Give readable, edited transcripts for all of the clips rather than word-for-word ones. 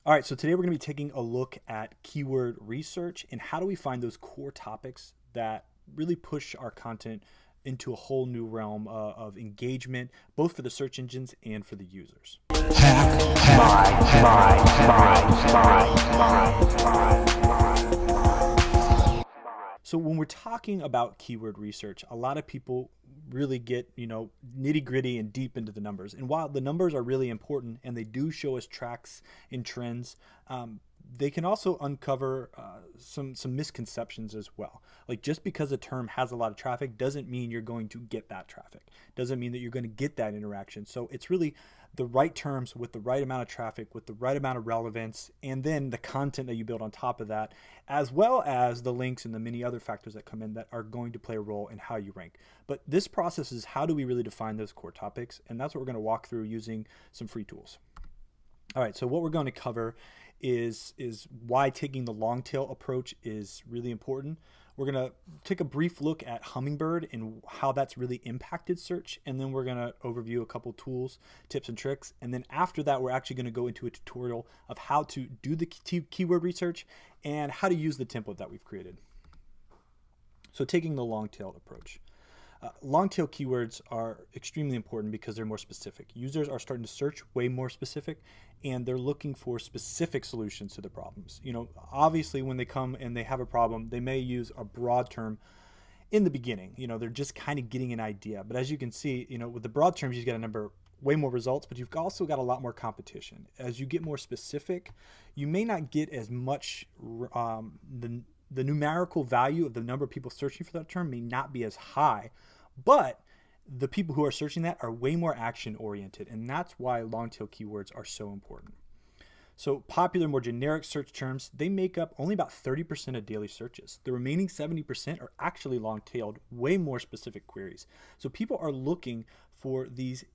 All right, so today we're going to be taking a look at keyword research and how do we find those core topics that really push our content into a whole new realm of engagement, both for the search engines and for the users. So when we're talking about keyword research, a lot of people really get, nitty gritty and deep into the numbers. And while the numbers are really important and they do show us tracks and trends, they can also uncover some misconceptions as well. Like just because a term has a lot of traffic doesn't mean you're going to get that traffic. Doesn't mean that you're going to get that interaction. So it's really the right terms with the right amount of traffic, with the right amount of relevance, and then the content that you build on top of that, as well as the links and the many other factors that come in that are going to play a role in how you rank. But this process is how do we really define those core topics? And that's what we're going to walk through using some free tools. All right, so what we're going to cover is why taking the long tail approach is really important. We're going to take a brief look at Hummingbird and how that's really impacted search, and then we're going to overview a couple tools, tips, and tricks. And then after that, we're actually going to go into a tutorial of how to do the keyword research and how to use the template that we've created. So taking the long tail approach. Long tail keywords are extremely important because they're more specific. Users are starting to search way more specific and they're looking for specific solutions to the problems. Obviously when they come and they have a problem, they may use a broad term in the beginning. They're just kind of getting an idea. But as you can see, with the broad terms, you get a number way more results, but you've also got a lot more competition. As you get more specific, you may not get as much the numerical value of the number of people searching for that term may not be as high, but the people who are searching that are way more action oriented, and that's why long tail keywords are so important. So popular, more generic search terms, they make up only about 30% of daily searches. The remaining 70% are actually long-tailed, way more specific queries. So people are looking for these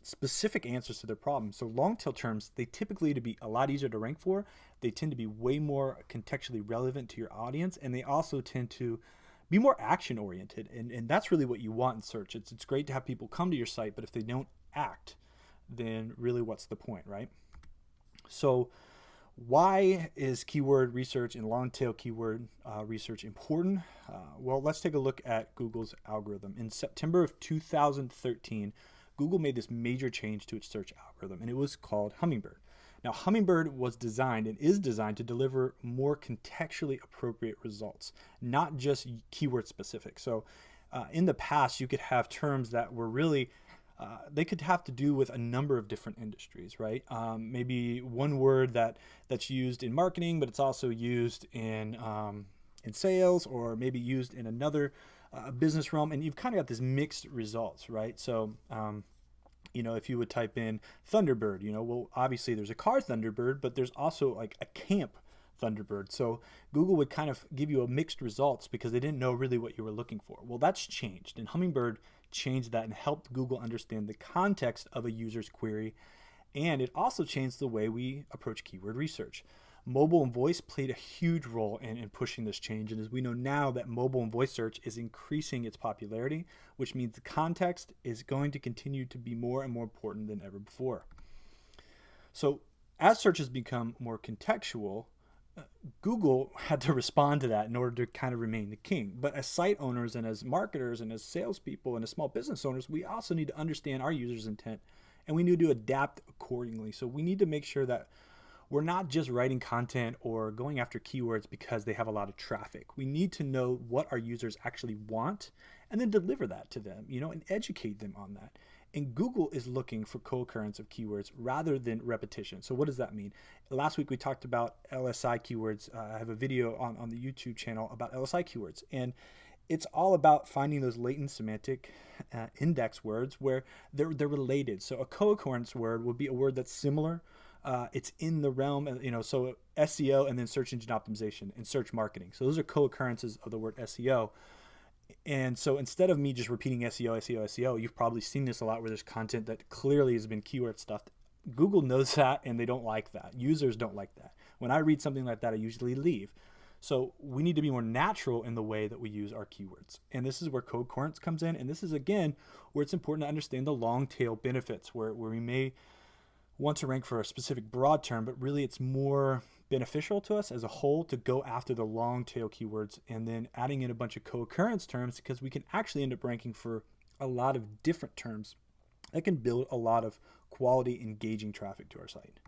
specific answers to their problems. So long tail terms, they typically to be a lot easier to rank for. They tend to be way more contextually relevant to your audience, and they also tend to be more action oriented. And that's really what you want in search. It's great to have people come to your site, but if they don't act, then really what's the point, right? So why is keyword research and long tail keyword research important? Well, let's take a look at Google's algorithm. In September of 2013, Google made this major change to its search algorithm, and it was called Hummingbird. Now, Hummingbird was designed and is designed to deliver more contextually appropriate results, not just keyword specific. So in the past, you could have terms that were really, they could have to do with a number of different industries, right? Maybe one word that's used in marketing, but it's also used in sales, or maybe used in another business realm, and you've kind of got this mixed results, right? So if you would type in Thunderbird, well, obviously there's a car Thunderbird, but there's also like a camp Thunderbird. So Google would kind of give you a mixed results because they didn't know really what you were looking for. Well, that's changed, and Hummingbird changed that and helped Google understand the context of a user's query, and it also changed the way we approach keyword research. Mobile and voice played a huge role in pushing this change, and as we know now that mobile and voice search is increasing its popularity, which means the context is going to continue to be more and more important than ever before. So as search has become more contextual, Google had to respond to that in order to kind of remain the king. But as site owners and as marketers and as salespeople and as small business owners, we also need to understand our users' intent, and we need to adapt accordingly. So we need to make sure that we're not just writing content or going after keywords because they have a lot of traffic. We need to know what our users actually want and then deliver that to them, and educate them on that. And Google is looking for co-occurrence of keywords rather than repetition. So what does that mean? Last week we talked about LSI keywords. I have a video on the YouTube channel about LSI keywords, and it's all about finding those latent semantic index words where they're related. So a co-occurrence word would be a word that's similar. It's in the realm, so SEO and then search engine optimization and search marketing. So those are co-occurrences of the word SEO. And so instead of me just repeating SEO, you've probably seen this a lot where there's content that clearly has been keyword stuffed. Google knows that and they don't like that. Users don't like that. When I read something like that, I usually leave. So we need to be more natural in the way that we use our keywords. And this is where co-occurrence comes in. And this is, again, where it's important to understand the long tail benefits, where we may want to rank for a specific broad term, but really it's more beneficial to us as a whole to go after the long tail keywords and then adding in a bunch of co-occurrence terms, because we can actually end up ranking for a lot of different terms that can build a lot of quality engaging traffic to our site.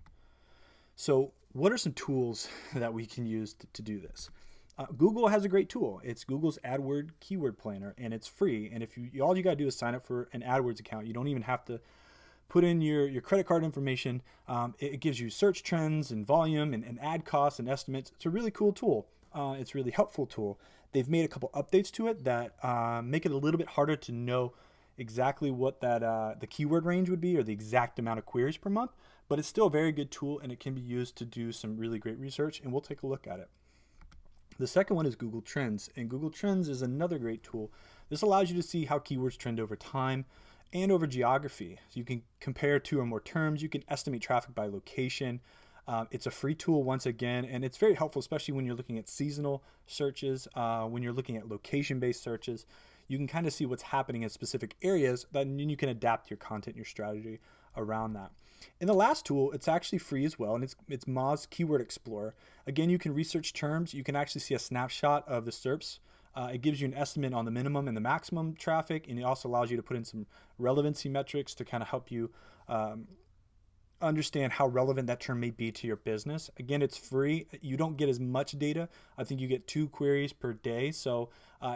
So what are some tools that we can use to do this? Google has a great tool. It's Google's AdWords Keyword Planner, and it's free. And if you all you gotta do is sign up for an AdWords account. You don't even have to put in your credit card information. It gives you search trends and volume and ad costs and estimates. It's a really cool tool. It's a really helpful tool. They've made a couple updates to it that make it a little bit harder to know exactly what that the keyword range would be or the exact amount of queries per month, but it's still a very good tool and it can be used to do some really great research, and we'll take a look at it. The second one is Google Trends, and Google Trends is another great tool. This allows you to see how keywords trend over time and over geography. So you can compare two or more terms. You can estimate traffic by location. It's a free tool once again, and it's very helpful, especially when you're looking at seasonal searches, when you're looking at location-based searches. You can kind of see what's happening in specific areas, then you can adapt your content, your strategy around that. And the last tool, it's actually free as well, and it's Moz Keyword Explorer. Again, you can research terms. You can actually see a snapshot of the SERPs. It gives you an estimate on the minimum and the maximum traffic, and it also allows you to put in some relevancy metrics to kind of help you understand how relevant that term may be to your business. Again, it's free. You don't get as much data. I think you get 2 queries per day. So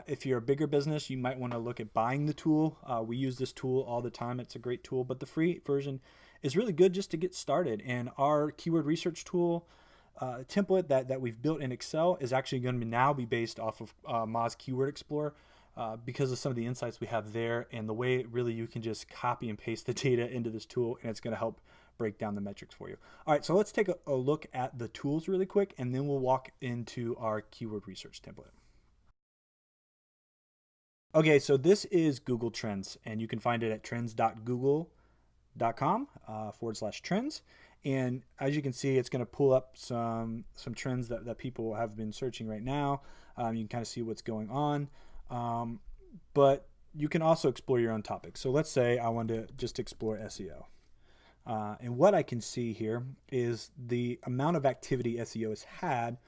if you're a bigger business, you might want to look at buying the tool. We use this tool all the time. It's a great tool, but the free version is really good just to get started. And our keyword research tool template that we've built in Excel is actually going to now be based off of Moz Keyword Explorer because of some of the insights we have there and the way really you can just copy and paste the data into this tool, and it's going to help break down the metrics for you. All right, so let's take a look at the tools really quick, and then we'll walk into our keyword research template. Okay, so this is Google Trends, and you can find it at trends.google.com/trends. And as you can see, it's going to pull up some trends that people have been searching right now. You can kind of see what's going on, but you can also explore your own topics. So let's say I want to just explore SEO. And what I can see here is the amount of activity SEO has had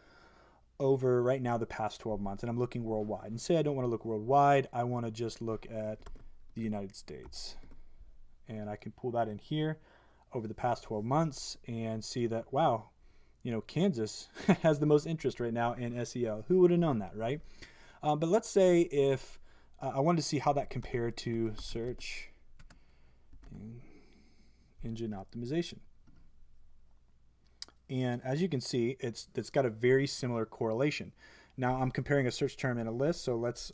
over right now the past 12 months. And I'm looking worldwide. And say I don't want to look worldwide. I want to just look at the United States. And I can pull that in here over the past 12 months and see that, wow, you know, Kansas has the most interest right now in SEO. Who would have known that, right? But let's say if I wanted to see how that compared to search engine optimization. And as you can see, it's got a very similar correlation. Now I'm comparing a search term in a list, so let's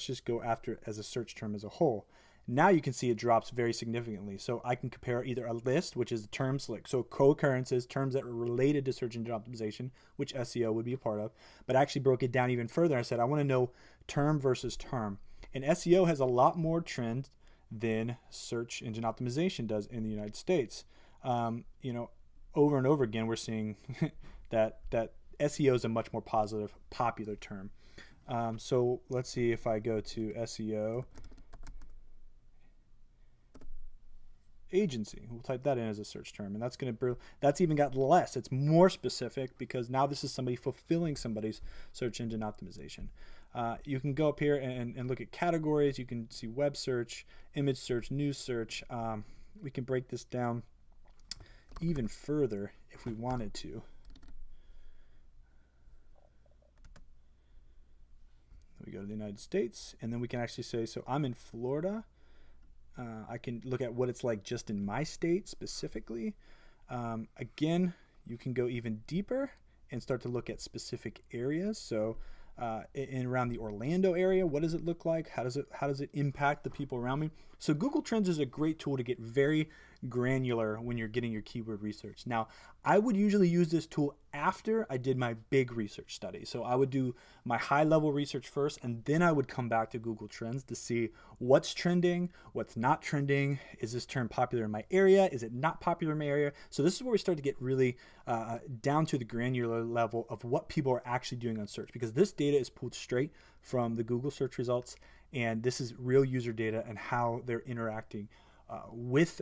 just go after it as a search term as a whole. Now you can see it drops very significantly. So I can compare either a list, which is terms like, so co-occurrences, terms that are related to search engine optimization, which SEO would be a part of, but I actually broke it down even further. I said, I want to know term versus term. And SEO has a lot more trend than search engine optimization does in the United States. You know, over and over again, we're seeing that SEO is a much more positive, popular term. So let's see if I go to SEO agency. We'll type that in as a search term, and that's even got less. It's more specific because now this is somebody fulfilling somebody's search engine optimization. You can go up here and look at categories. You can see web search, image search, news search. We can break this down even further if we wanted to. We go to the United States, and then we can actually say, so I'm in Florida. I can look at what it's like just in my state specifically. Again, you can go even deeper and start to look at specific areas. So in around the Orlando area, what does it look like? How does it impact the people around me? So Google Trends is a great tool to get very granular when you're getting your keyword research. Now, I would usually use this tool after I did my big research study. So I would do my high level research first, and then I would come back to Google Trends to see what's trending, what's not trending. Is this term popular in my area? Is it not popular in my area? So this is where we start to get really down to the granular level of what people are actually doing on search, because this data is pulled straight from the Google search results, and this is real user data and how they're interacting with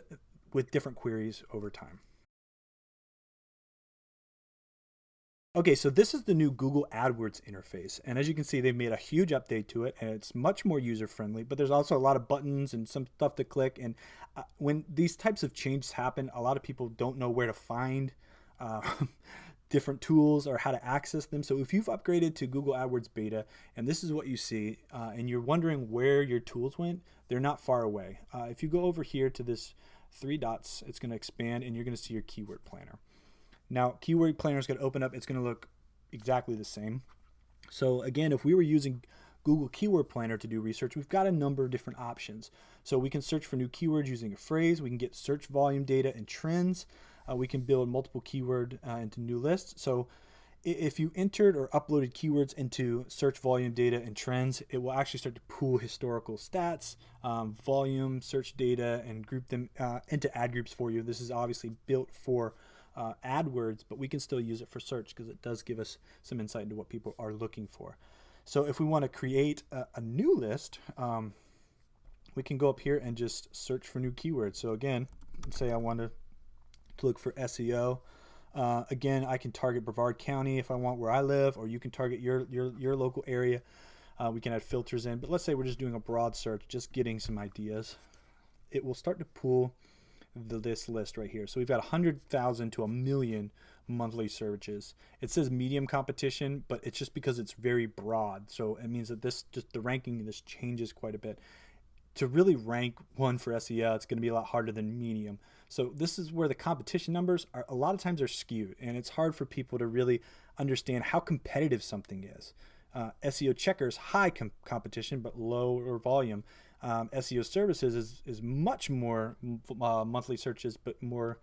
different queries over time. Okay, so this is the new Google AdWords interface. And as you can see, they've made a huge update to it and it's much more user-friendly, but there's also a lot of buttons and some stuff to click. And when these types of changes happen, a lot of people don't know where to find uh, different tools or how to access them. So if you've upgraded to Google AdWords beta and this is what you see and you're wondering where your tools went, they're not far away. If you go over here to this three dots, it's going to expand and you're going to see your keyword planner. Now, Keyword Planner is going to open up. It's going to look exactly the same. So again, if we were using Google Keyword Planner to do research, we've got a number of different options. So we can search for new keywords using a phrase. We can get search volume data and trends. We can build multiple keyword into new lists. So if you entered or uploaded keywords into search volume data and trends, it will actually start to pool historical stats, volume, search data, and group them into ad groups for you. This is obviously built for AdWords, but we can still use it for search because it does give us some insight into what people are looking for. So if we want to create a new list, we can go up here and just search for new keywords. So again, let's say I want to look for SEO. Again, I can target Brevard County if I want where I live, or you can target your local area. We can add filters in, but let's say we're just doing a broad search, just getting some ideas. It will start to pull this list right here. So we've got 100,000 to 1 million monthly searches. It says medium competition, but it's just because it's very broad. So it means that the ranking of this changes quite a bit. To really rank one for SEO, it's going to be a lot harder than medium. So this is where the competition numbers are a lot of times are skewed, and it's hard for people to really understand how competitive something is. SEO checkers, high competition, but lower volume. SEO services is much more monthly searches, but more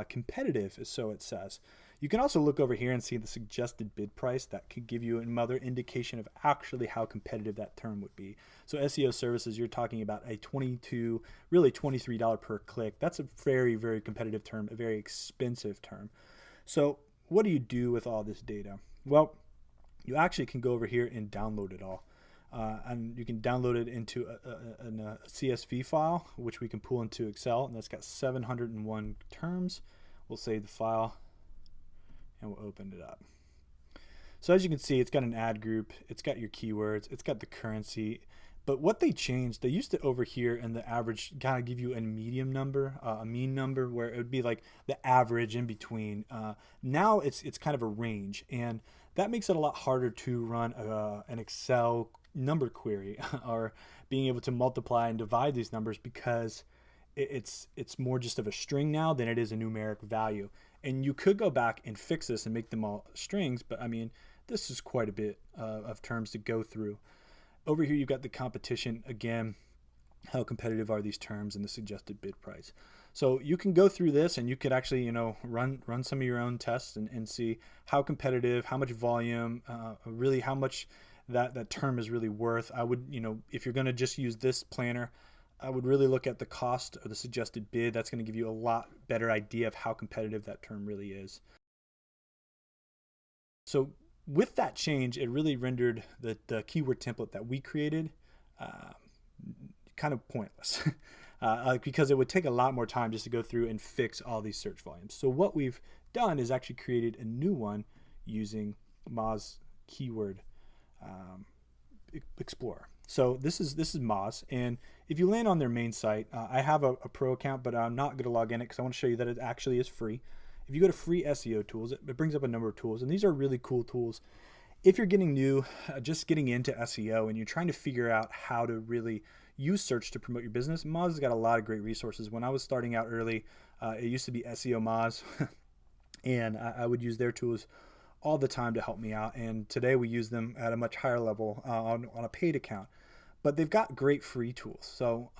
competitive, so it says. You can also look over here and see the suggested bid price. That could give you another indication of actually how competitive that term would be. So SEO services, you're talking about a $22, really $23 per click. That's a very, very competitive term, a very expensive term. So what do you do with all this data? Well, you actually can go over here and download it all. And you can download it into a CSV file, which we can pull into Excel, and that's got 701 terms. We'll save the file and we'll open it up. So as you can see, it's got an ad group, it's got your keywords, it's got the currency. But what they changed, they used to over here in the average kind of give you a medium number, a mean number, where it would be like the average in between. Now it's kind of a range, and that makes it a lot harder to run an Excel number query or being able to multiply and divide these numbers, because it's more just of a string now than it is a numeric value. And you could go back and fix this and make them all strings, but I mean, this is quite a bit of terms to go through. Over here, you've got the competition. Again, how competitive are these terms and the suggested bid price. So you can go through this and you could actually, run some of your own tests and see how competitive, how much volume, really how much that term is really worth. I would, if you're going to just use this planner, I would really look at the cost of the suggested bid. That's going to give you a lot better idea of how competitive that term really is. So with that change, it really rendered the keyword template that we created kind of pointless because it would take a lot more time just to go through and fix all these search volumes. So what we've done is actually created a new one using Moz Keyword Explorer. So this is Moz, and if you land on their main site, I have a pro account, but I'm not going to log in it because I want to show you that it actually is free. If you go to free SEO tools, it brings up a number of tools, and these are really cool tools. If you're getting new, just getting into SEO, and you're trying to figure out how to really use search to promote your business, Moz has got a lot of great resources. When I was starting out early, it used to be SEO Moz, and I would use their tools all the time to help me out. And today we use them at a much higher level on a paid account. But they've got great free tools. So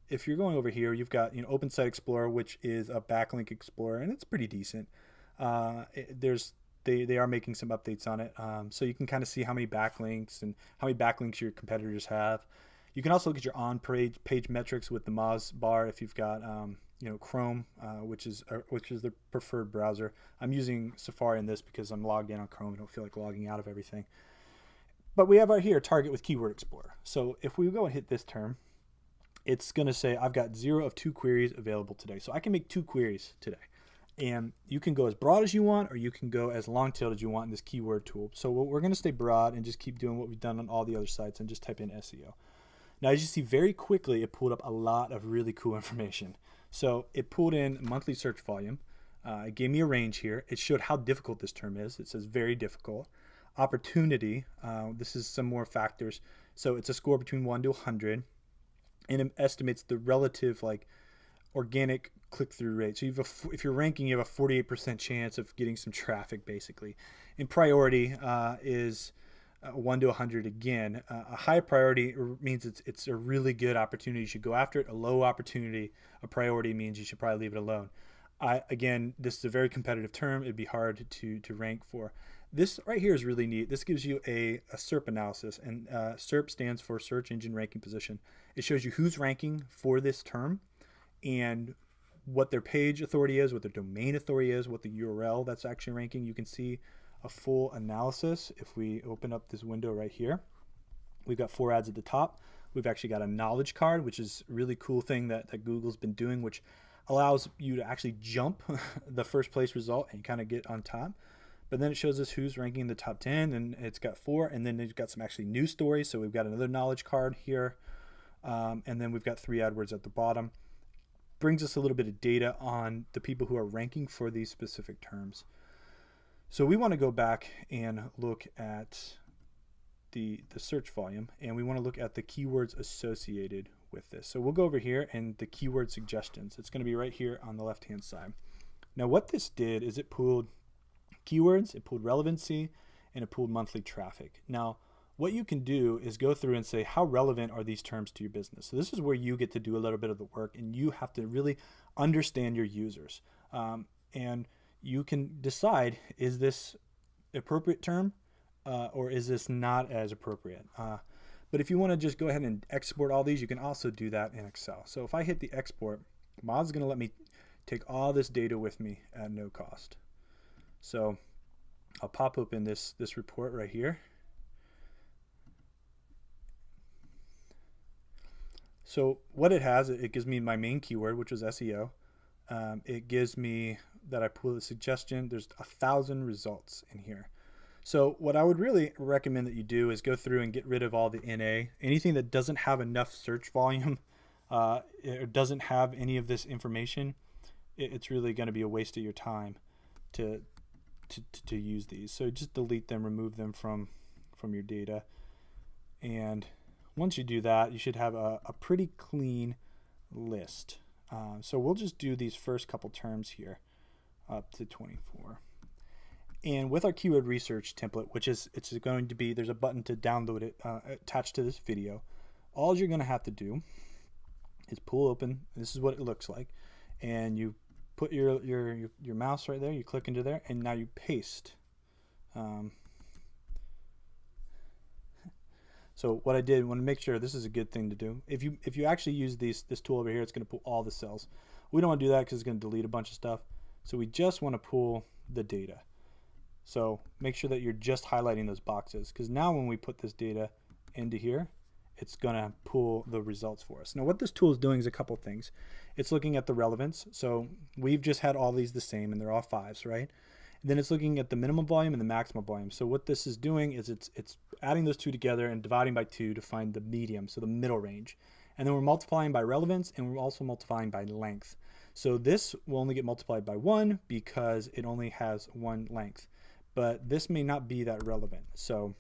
if you're going over here, you've got Open Site Explorer, which is a backlink explorer, and it's pretty decent. They are making some updates on it, so you can kind of see how many backlinks and how many backlinks your competitors have. You can also look at your on-page metrics with the Moz bar if you've got Chrome, which is the preferred browser. I'm using Safari in this because I'm logged in on Chrome. I don't feel like logging out of everything. But we have right here target with Keyword Explorer. So if we go and hit this term, it's going to say I've got 0 of 2 queries available today. So I can make 2 queries today. And you can go as broad as you want, or you can go as long-tailed as you want in this keyword tool. So we're going to stay broad and just keep doing what we've done on all the other sites and just type in SEO. Now, as you see, very quickly, it pulled up a lot of really cool information. So it pulled in monthly search volume. It gave me a range here. It showed how difficult this term is. It says very difficult. Opportunity, this is some more factors. So it's a score between 1 to 100, and it estimates the relative organic click-through rate. So if you're ranking, you have a 48% chance of getting some traffic, basically. And priority is 1 to 100 again. A high priority means it's a really good opportunity. You should go after it. A low opportunity, a priority, means you should probably leave it alone. Again, this is a very competitive term. It'd be hard to rank for. This right here is really neat. This gives you a SERP analysis, and SERP stands for Search Engine Ranking Position. It shows you who's ranking for this term and what their page authority is, what their domain authority is, what the URL that's actually ranking. You can see a full analysis if we open up this window right here. We've got 4 ads at the top. We've actually got a knowledge card, which is a really cool thing that Google's been doing, which allows you to actually jump the first place result and kind of get on top. But then it shows us who's ranking in the top 10, and it's got 4, and then it's got some actually news stories. So we've got another knowledge card here, and then we've got 3 AdWords at the bottom. Brings us a little bit of data on the people who are ranking for these specific terms. So we want to go back and look at the search volume, and we want to look at the keywords associated with this. So we'll go over here and the keyword suggestions. It's going to be right here on the left hand side. Now what this did is it pulled keywords, it pulled relevancy, and it pulled monthly traffic. Now what you can do is go through and say, how relevant are these terms to your business? So this is where you get to do a little bit of the work, and you have to really understand your users. And you can decide, is this appropriate term or is this not as appropriate? But if you want to just go ahead and export all these, you can also do that in Excel. So if I hit the export, Moz is going to let me take all this data with me at no cost. So I'll pop open this report right here. So what it has, it gives me my main keyword, which was SEO. It gives me that I pull the suggestion. There's 1,000 results in here. So what I would really recommend that you do is go through and get rid of all the NA. Anything that doesn't have enough search volume or doesn't have any of this information, it's really going to be a waste of your time to use these. So just delete them, remove them from your data. And once you do that, you should have a pretty clean list. So we'll just do these first couple terms here up to 24. And with our keyword research template, which is it's going to be, there's a button to download it attached to this video. All you're going to have to do is pull open. This is what it looks like, and you put your mouse right there. You click into there, and now you paste. So what I did, want to make sure this is a good thing to do. If you actually use this tool over here, it's going to pull all the cells. We don't want to do that because it's going to delete a bunch of stuff. So we just want to pull the data. So make sure that you're just highlighting those boxes, because now when we put this data into here, it's going to pull the results for us. Now what this tool is doing is a couple things. It's looking at the relevance. So we've just had all these the same, and they're all 5s, right? And then it's looking at the minimum volume and the maximum volume. So what this is doing is it's adding those two together and dividing by 2 to find the medium, so the middle range. And then we're multiplying by relevance, and we're also multiplying by length. So this will only get multiplied by 1 because it only has 1 length. But this may not be that relevant. So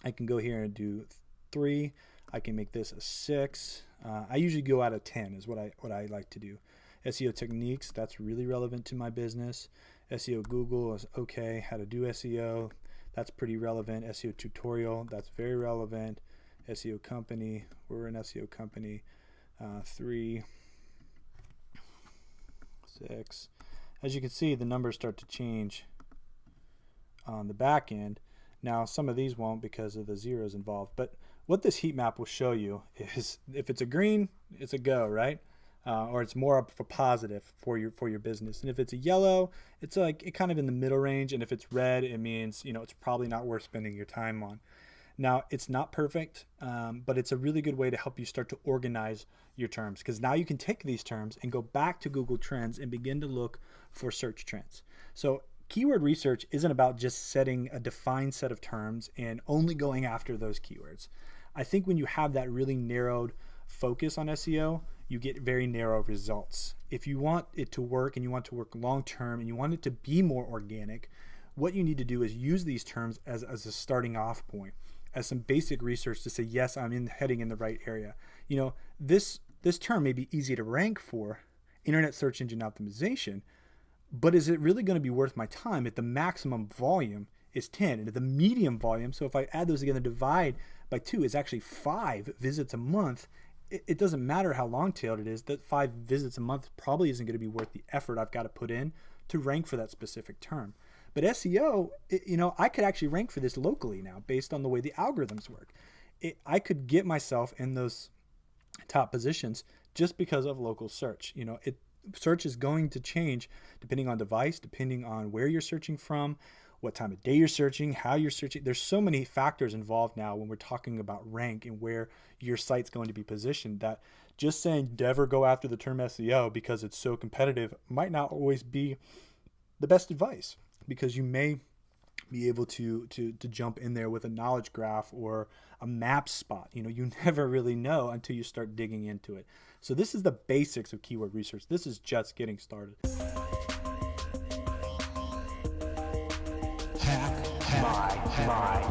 I can go here and do 3. I can make this a 6. I usually go out of 10 is what I like to do. SEO techniques, that's really relevant to my business. SEO Google is okay. How to do SEO, that's pretty relevant. SEO tutorial, that's very relevant. SEO company, we're an SEO company. 3, 6. As you can see, the numbers start to change on the back end. Now some of these won't because of the zeros involved, but what this heat map will show you is if it's a green, it's a go, right? Or it's more up for positive for your business. And if it's a yellow, it's like it kind of in the middle range. And if it's red, it means, it's probably not worth spending your time on. Now, it's not perfect, but it's a really good way to help you start to organize your terms, because now you can take these terms and go back to Google Trends and begin to look for search trends. So keyword research isn't about just setting a defined set of terms and only going after those keywords. I think when you have that really narrowed focus on SEO, you get very narrow results. If you want it to work and you want to work long term and you want it to be more organic, what you need to do is use these terms as a starting off point, as some basic research to say, yes, I'm heading in the right area. You know, this term may be easy to rank for, internet search engine optimization, but is it really going to be worth my time if the maximum volume is 10 and if the medium volume, so if I add those together and divide by 2, is actually 5 visits a month? It doesn't matter how long-tailed it is, that 5 visits a month probably isn't going to be worth the effort I've got to put in to rank for that specific term. But SEO, you know, I could actually rank for this locally now based on the way the algorithms work. I could get myself in those top positions just because of local search. You know, search is going to change depending on device, depending on where you're searching from, what time of day you're searching, how you're searching. There's so many factors involved now when we're talking about rank and where your site's going to be positioned, that just saying never go after the term SEO because it's so competitive might not always be the best advice, because you may be able to jump in there with a knowledge graph or a map spot. You know, you never really know until you start digging into it. So this is the basics of keyword research. This is just getting started. Hack my